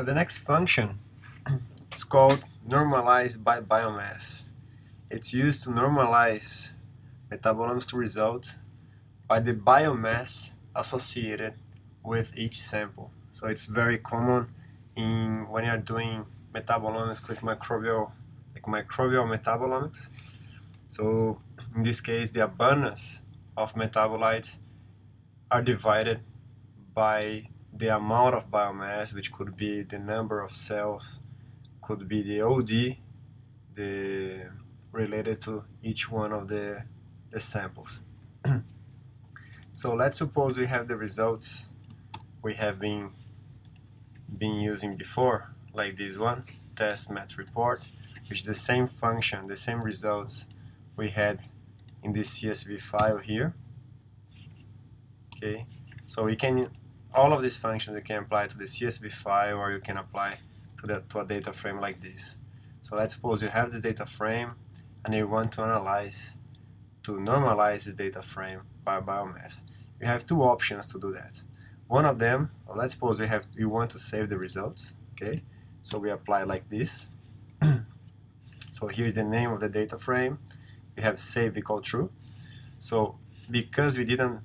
The next function is called normalize by biomass. It's used to normalize metabolomic result by the biomass associated with each sample. So it's very common when you're doing metabolomics with microbial metabolomics. So in this case, the abundance of metabolites are divided by the amount of biomass, which could be the number of cells, could be the OD, related to each one of the samples. So let's suppose we have the results we have been using before, like this one, test match report, which is the same function, the same results we had in this CSV file here. Okay, so we can, all of these functions you can apply to the CSV file, or you can apply to a data frame like this. So let's suppose you have this data frame and you want to normalize this data frame by biomass. You have two options to do that. One of them, let's suppose you want to save the results. Okay, so we apply like this. So here's the name of the data frame. We have save equal true. So because we didn't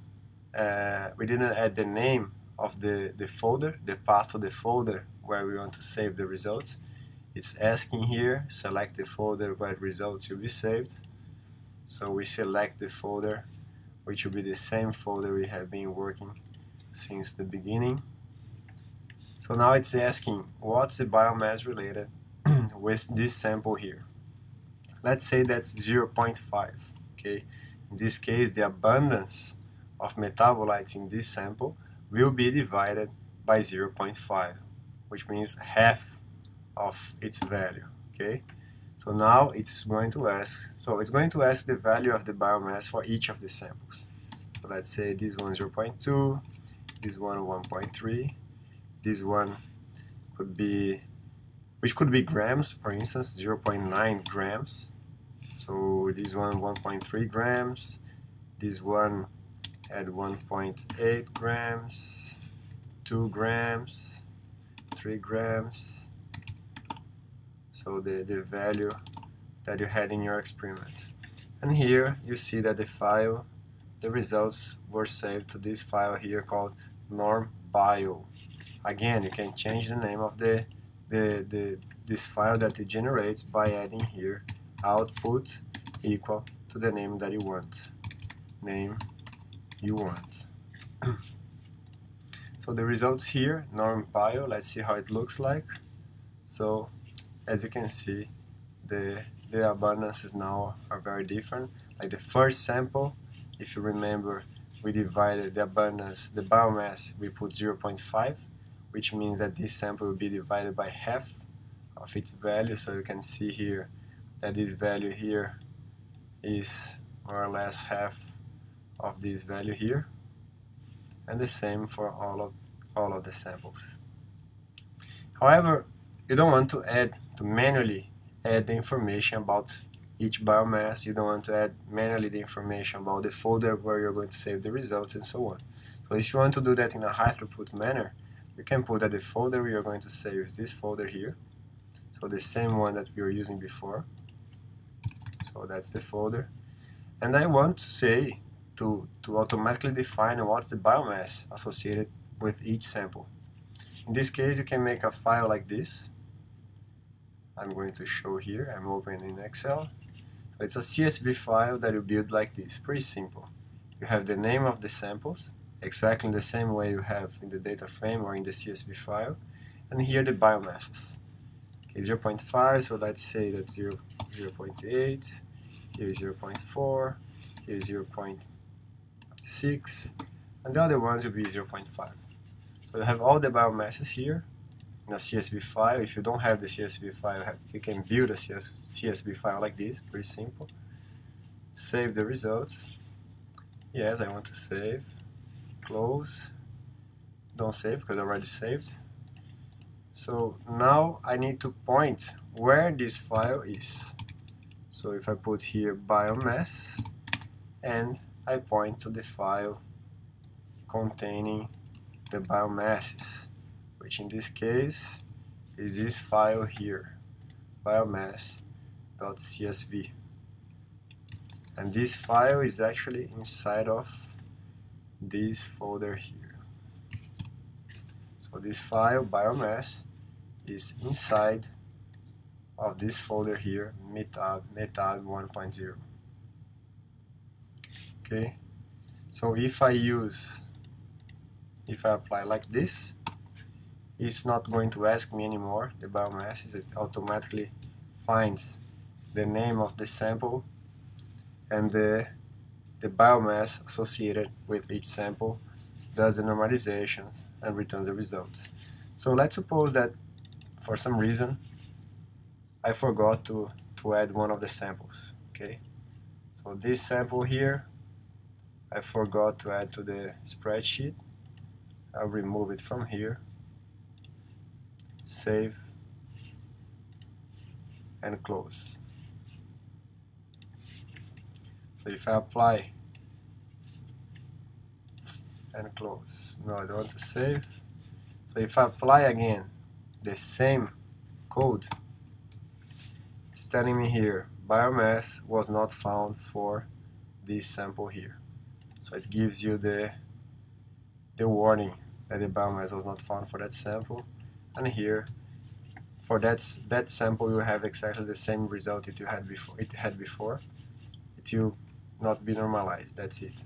add the name of the folder, the path of the folder where we want to save the results, it's asking here, select the folder where the results will be saved. So we select the folder, which will be the same folder we have been working since the beginning. So now it's asking what's the biomass related with this sample here. Let's say that's 0.5. Okay, in this case the abundance of metabolites in this sample will be divided by 0.5, which means half of its value. Okay, so now it's going to ask, the value of the biomass for each of the samples. So let's say this one 0.2, this one 1.3, this one could be, which could be grams, for instance, 0.9 grams. So this one 1.3 grams, this one at 1.8 grams, 2 grams, 3 grams. So the value that you had in your experiment. And here you see that the results were saved to this file here called normbio. Again, you can change the name of this file that it generates by adding here output equal to the name that you want. So the results here, normbio, let's see how it looks like. So as you can see, the abundances now are very different. Like the first sample, if you remember, we divided the abundance, the biomass, we put 0.5, which means that this sample will be divided by half of its value. So you can see here that this value here is more or less half of this value here, and the same for all of the samples. However, you don't want to manually add the information about each biomass. You don't want to add manually the information about the folder where you're going to save the results and so on. So if you want to do that in a high throughput manner, you can put that the folder you're going to save is this folder here. So the same one that we were using before. So that's the folder. And I want to say to automatically define what's the biomass associated with each sample. In this case, you can make a file like this. I'm going to show here. I'm opening in Excel. So it's a CSV file that you build like this. Pretty simple. You have the name of the samples, exactly the same way you have in the data frame or in the CSV file. And here the biomasses. Okay, 0.5, so let's say that 0.8, here is 0.4, here is 0.6, and the other ones will be 0.5. So you have all the biomasses here in a CSV file. If you don't have the CSV file, you can build a CSV file like this, pretty simple. Save the results. Yes, I want to save. Close. Don't save because I already saved. So now I need to point where this file is. So if I put here biomass and I point to the file containing the biomasses, which in this case is this file here, biomass.csv, and this file is actually inside of this folder here. So this file biomass is inside of this folder here, Metab 1.0. Okay, so if I apply like this, it's not going to ask me anymore the biomass. It automatically finds the name of the sample and the biomass associated with each sample, does the normalizations, and returns the results. So let's suppose that for some reason I forgot to add one of the samples. Okay, so this sample here I forgot to add to the spreadsheet. I'll remove it from here, save, and close. So if I apply and close, no, I don't want to save. So if I apply again the same code, it's telling me here biomass was not found for this sample here. So it gives you the warning that the biomass was not found for that sample, and here for that sample you have exactly the same result it had before. It will not be normalized. That's it.